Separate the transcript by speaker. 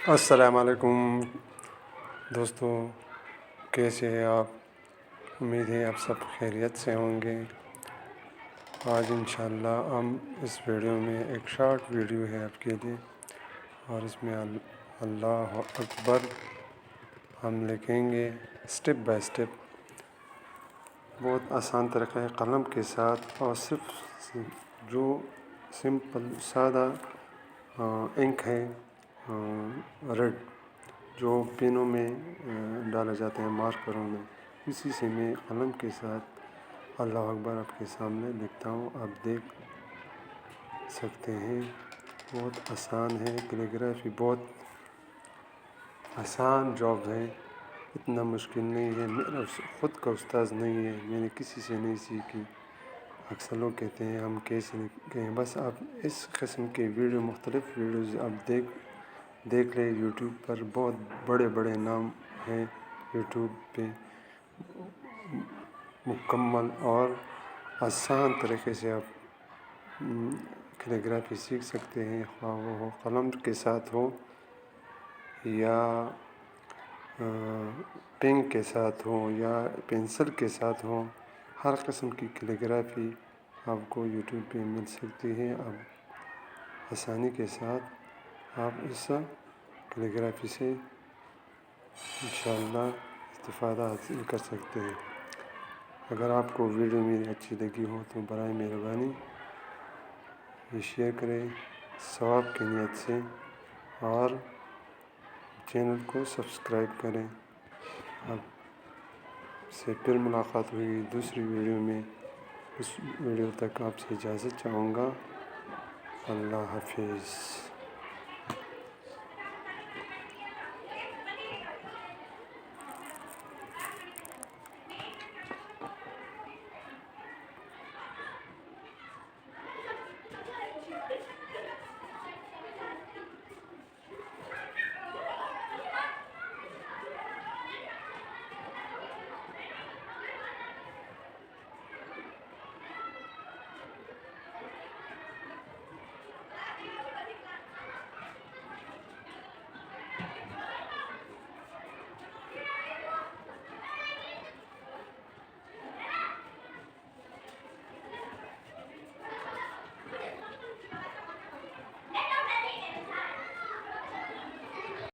Speaker 1: السلام علیکم دوستوں، کیسے ہیں آپ؟ امید ہے آپ سب خیریت سے ہوں گے۔ آج انشاءاللہ ہم اس ویڈیو میں ایک شارٹ ویڈیو ہے آپ کے لیے، اور اس میں اللہ اکبر ہم لکھیں گے سٹیپ بائی سٹیپ، بہت آسان طریقہ ہے، قلم کے ساتھ، اور صرف جو سمپل سادہ انک ہے ریڈ جو پینوں میں ڈالے جاتے ہیں، مارکروں میں، اسی سے میں قلم کے ساتھ اللہ اکبر آپ کے سامنے لکھتا ہوں۔ آپ دیکھ سکتے ہیں، بہت آسان ہے، کیلیگرافی بہت آسان جاب ہے، اتنا مشکل نہیں ہے۔ میرا خود کا استاذ نہیں ہے، میں نے کسی سے نہیں سیکھی۔ اکثر لوگ کہتے ہیں ہم کیسے لکھتے ہیں، بس آپ اس قسم کے ویڈیو، مختلف ویڈیوز آپ دیکھ لیں یوٹیوب پر، بہت بڑے بڑے نام ہیں یوٹیوب پہ، مکمل اور آسان طریقے سے آپ کیلیگرافی سیکھ سکتے ہیں، خواہ وہ قلم کے ساتھ ہو یا پین کے ساتھ ہو یا پینسل کے ساتھ ہو۔ ہر قسم کی کیلیگرافی آپ کو یوٹیوب پہ مل سکتی ہے۔ آپ آسانی کے ساتھ آپ اس کیلیگرافی سے انشاءاللہ استفادہ حاصل کر سکتے ہیں۔ اگر آپ کو ویڈیو میری اچھی لگی ہو تو برائے مہربانی یہ شیئر کریں ثواب کی نیت سے، اور چینل کو سبسکرائب کریں۔ اب سے پھر ملاقات ہوئی دوسری ویڈیو میں، اس ویڈیو تک آپ سے اجازت چاہوں گا۔ اللہ حافظ۔